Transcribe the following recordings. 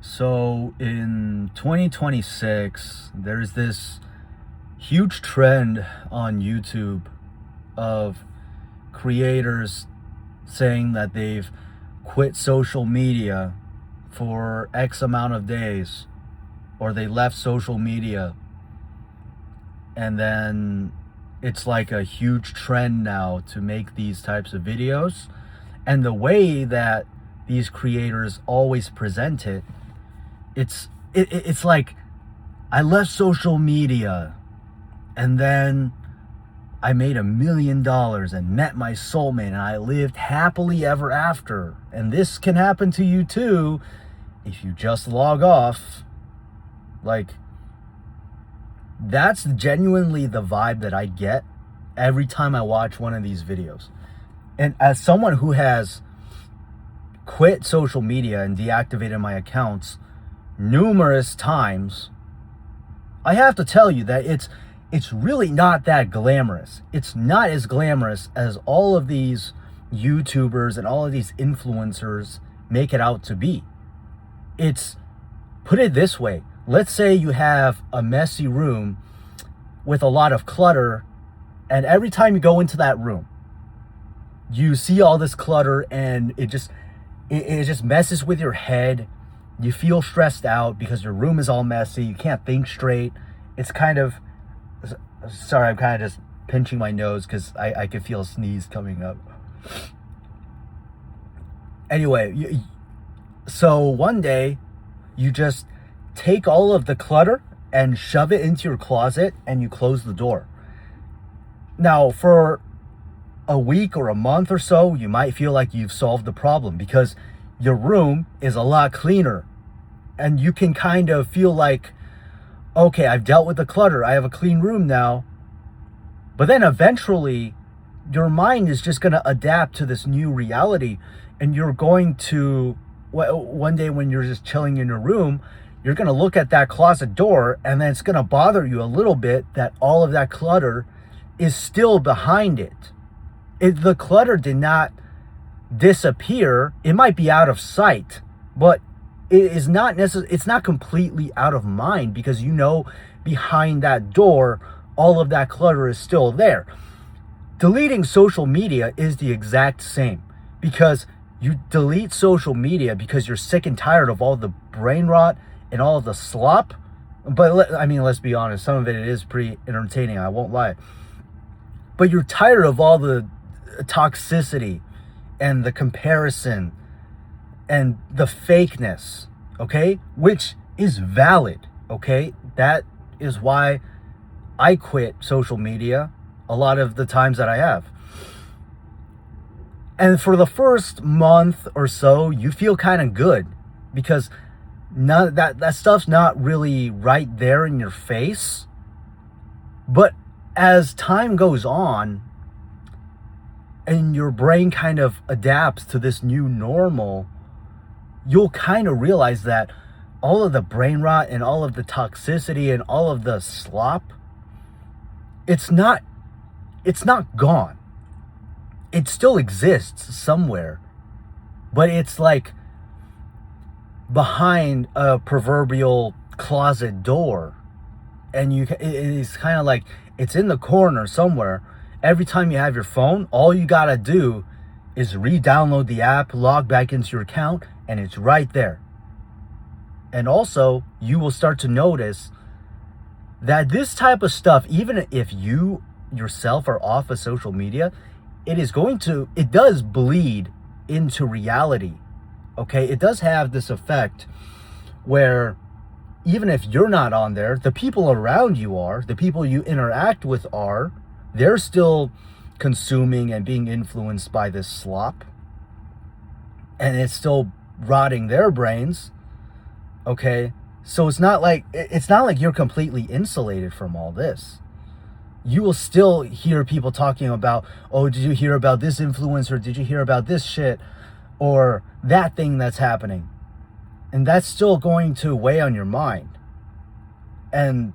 So in 2026, there's this huge trend on YouTube of creators saying that they've quit social media for X amount of days, or they left social media, and then it's like a huge trend now to make these types of videos. And the way that these creators always present it, it's like, I left social media and then I made $1 million and met my soulmate and I lived happily ever after. And this can happen to you too if you just log off. Like, that's genuinely the vibe that I get every time I watch one of these videos. And as someone who has quit social media and deactivated my accounts numerous times, I have to tell you that it's really not that glamorous. It's not as glamorous as all of these YouTubers and all of these influencers make it out to be. It's, put it this way, let's say you have a messy room with a lot of clutter, and every time you go into that room, you see all this clutter and it just messes with your head. You feel stressed out because your room is all messy. You can't think straight. It's kind of, sorry, I'm kind of just pinching my nose because I can feel a sneeze coming up. Anyway, so one day you just take all of the clutter and shove it into your closet and you close the door. Now, for a week or a month or so, you might feel like you've solved the problem because your room is a lot cleaner and you can kind of feel like, okay, I've dealt with the clutter. I have a clean room now. But then eventually your mind is just going to adapt to this new reality, and you're going to, one day when you're just chilling in your room, you're going to look at that closet door, and then it's going to bother you a little bit that all of that clutter is still behind it. The clutter did not disappear. It might be out of sight, but it is not it's not completely out of mind, because you know behind that door all of that clutter is still there. Deleting social media is the exact same, because you delete social media because you're sick and tired of all the brain rot and all of the slop. But let's be honest, some of it is pretty entertaining, I won't lie. But you're tired of all the toxicity and the comparison and the fakeness, okay? Which is valid, okay? That is why I quit social media a lot of the times that I have. And for the first month or so, you feel kind of good because that stuff's not really right there in your face. But as time goes on and your brain kind of adapts to this new normal, you'll kind of realize that all of the brain rot and all of the toxicity and all of the slop, it's not gone. It still exists somewhere, but it's like behind a proverbial closet door, and it's kind of like it's in the corner somewhere. Every time you have your phone, all you gotta do is re-download the app, log back into your account, and it's right there. And also, you will start to notice that this type of stuff, even if you yourself are off of social media, it does bleed into reality, okay? It does have this effect where even if you're not on there, the people around you are, the people you interact with are, they're still consuming and being influenced by this slop, and it's still rotting their brains, okay? So it's not like you're completely insulated from all this. You will still hear people talking about, oh, did you hear about this influencer? Did you hear about this shit? Or that thing that's happening. And that's still going to weigh on your mind. And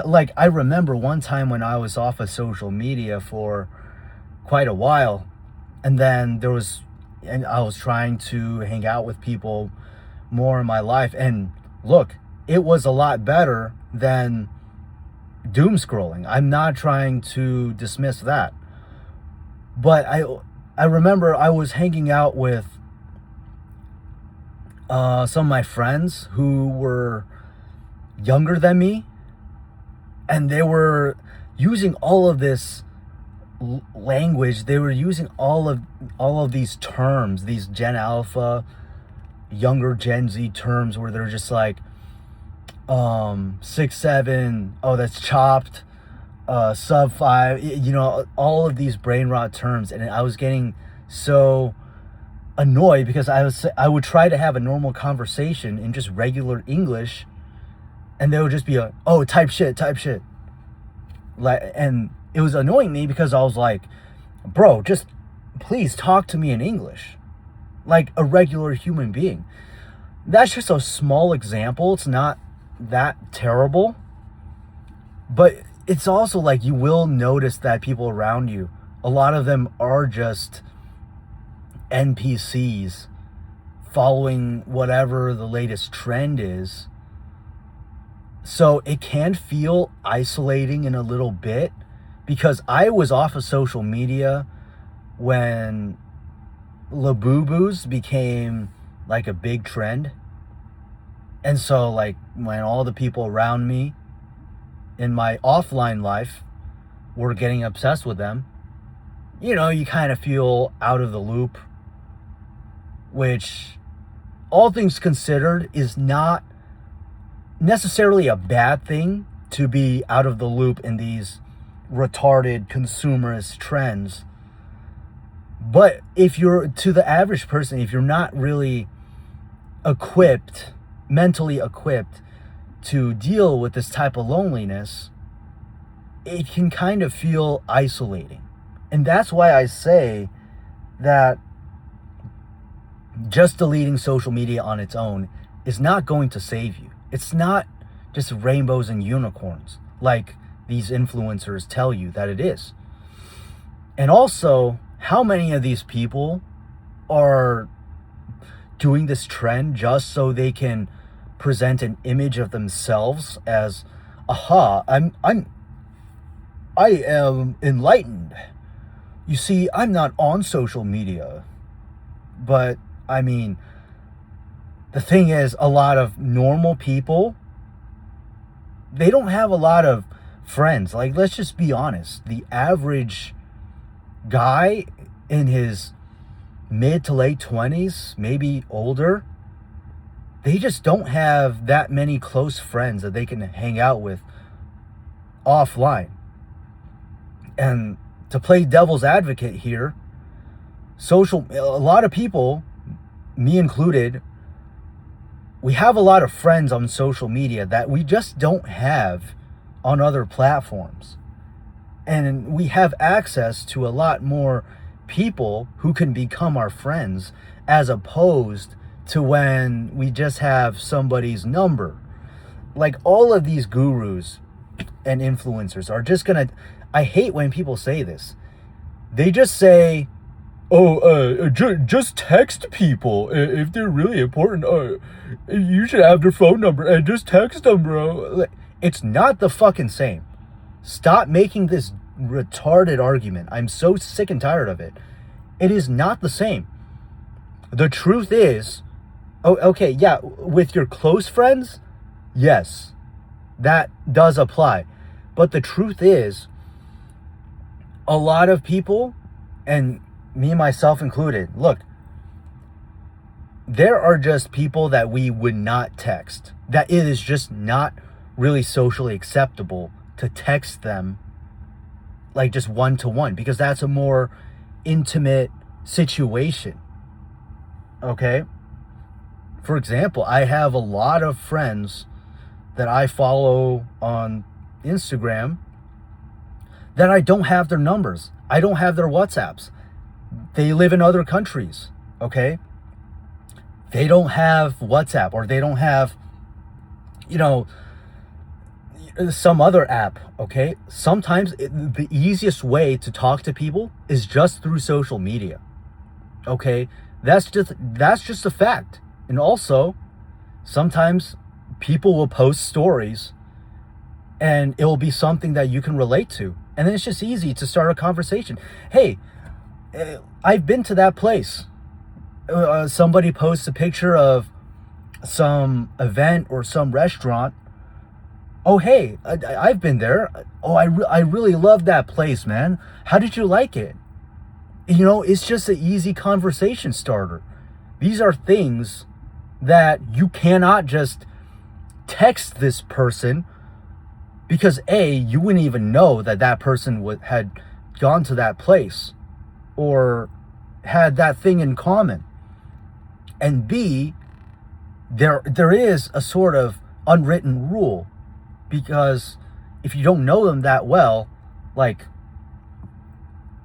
like, I remember one time when I was off of social media for quite a while, and then I was trying to hang out with people more in my life. And look, it was a lot better than doom scrolling. I'm not trying to dismiss that. But I remember I was hanging out with some of my friends who were younger than me, and they were using all of this language. They were using all of these terms, these Gen Alpha, younger Gen Z terms, where they're just like 6'7", oh that's chopped, sub 5, all of these brain rot terms. And I was getting so annoyed because I would try to have a normal conversation in just regular English, and they would just be like, oh, type shit, like, and it was annoying me because I was like, bro, just please talk to me in English like a regular human being. That's just a small example. It's not that terrible, but it's also like you will notice that people around you, a lot of them are just NPCs following whatever the latest trend is. So it can feel isolating in a little bit, because I was off of social media when Labubus became like a big trend. And so like when all the people around me in my offline life were getting obsessed with them, you kind of feel out of the loop, which, all things considered, is not necessarily a bad thing to be out of the loop in these retarded consumerist trends. But if you're, to the average person, if you're not really mentally equipped to deal with this type of loneliness, it can kind of feel isolating. And that's why I say that just deleting social media on its own is not going to save you. It's not just rainbows and unicorns like these influencers tell you that it is. And also, how many of these people are doing this trend just so they can present an image of themselves as, aha, I am enlightened. You see, I'm not on social media. But I mean, the thing is, a lot of normal people, they don't have a lot of friends. Like, let's just be honest. The average guy in his mid to late 20s, maybe older, they just don't have that many close friends that they can hang out with offline. And to play devil's advocate here, a lot of people, me included, we have a lot of friends on social media that we just don't have on other platforms. And we have access to a lot more people who can become our friends, as opposed to when we just have somebody's number. Like, all of these gurus and influencers are just gonna, I hate when people say this. They just say, oh, just text people if they're really important. You should have their phone number and just text them, bro. It's not the fucking same. Stop making this retarded argument. I'm so sick and tired of it. It is not the same. The truth is, okay, yeah, with your close friends, yes, that does apply. But the truth is, a lot of people, and me myself included, look, there are just people that we would not text. That it is just not really socially acceptable to text them like just one-to-one, because that's a more intimate situation. Okay? For example, I have a lot of friends that I follow on Instagram that I don't have their numbers. I don't have their WhatsApps. They live in other countries, okay? They don't have WhatsApp, or they don't have, some other app, okay? Sometimes the easiest way to talk to people is just through social media, okay? That's just a fact. And also, Sometimes people will post stories and it will be something that you can relate to. And then it's just easy to start a conversation. Hey, I've been to that place. Somebody posts a picture of some event or some restaurant. Oh, hey, I've been there. Oh, I really love that place, man. How did you like it? You know, it's just an easy conversation starter. These are things that you cannot just text this person, because A, you wouldn't even know that that person had gone to that place or had that thing in common. And B, there is a sort of unwritten rule, because if you don't know them that well, like,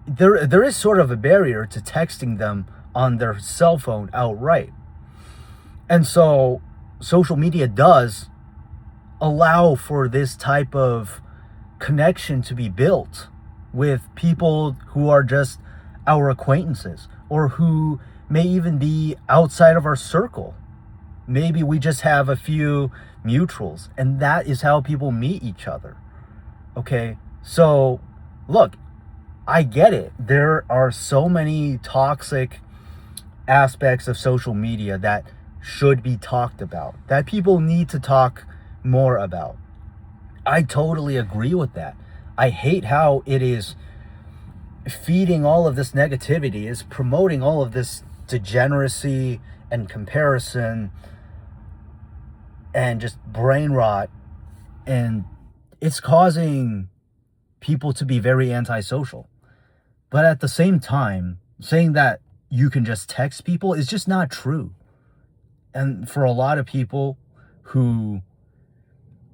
there is sort of a barrier to texting them on their cell phone outright. And so social media does allow for this type of connection to be built with people who are just our acquaintances, or who may even be outside of our circle. Maybe we just have a few mutuals, and that is how people meet each other. Okay, so look, I get it. There are so many toxic aspects of social media that should be talked about, that people need to talk more about. I totally agree with that. I hate how it is feeding all of this negativity, is promoting all of this degeneracy and comparison and just brain rot, and it's causing people to be very antisocial. But at the same time, saying that you can just text people is just not true. And for a lot of people who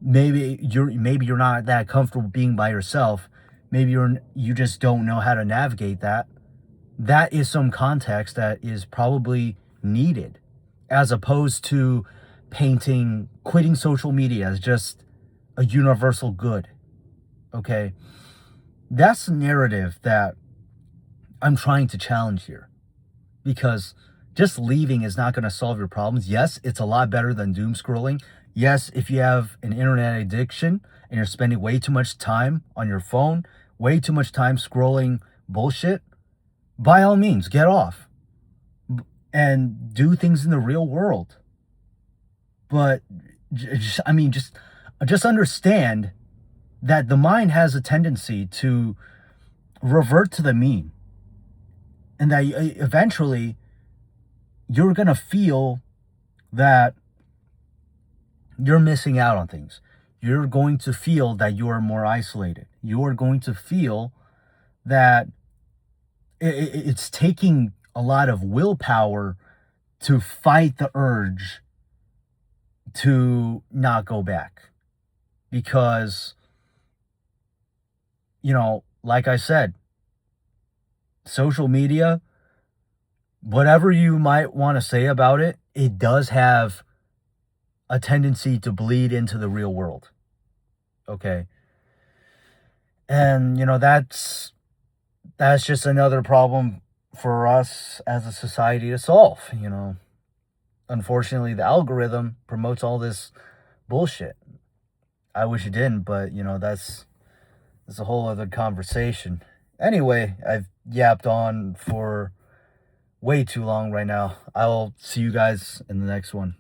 maybe you're not that comfortable being by yourself, maybe you just don't know how to navigate that. That is some context that is probably needed, as opposed to painting quitting social media as just a universal good. Okay? That's the narrative that I'm trying to challenge here, because just leaving is not going to solve your problems. Yes, it's a lot better than doom scrolling. Yes, if you have an internet addiction and you're spending way too much time on your phone, way too much time scrolling bullshit, by all means, get off and do things in the real world. But just understand that the mind has a tendency to revert to the mean, and that eventually you're going to feel that you're missing out on things. You're going to feel that you are more isolated. You are going to feel that it's taking a lot of willpower to fight the urge to not go back. Because, like I said, social media, whatever you might want to say about it, it does have a tendency to bleed into the real world. Okay? And, that's just another problem for us as a society to solve. Unfortunately, the algorithm promotes all this bullshit. I wish it didn't, but, that's a whole other conversation. Anyway, I've yapped on for way too long right now. I'll see you guys in the next one.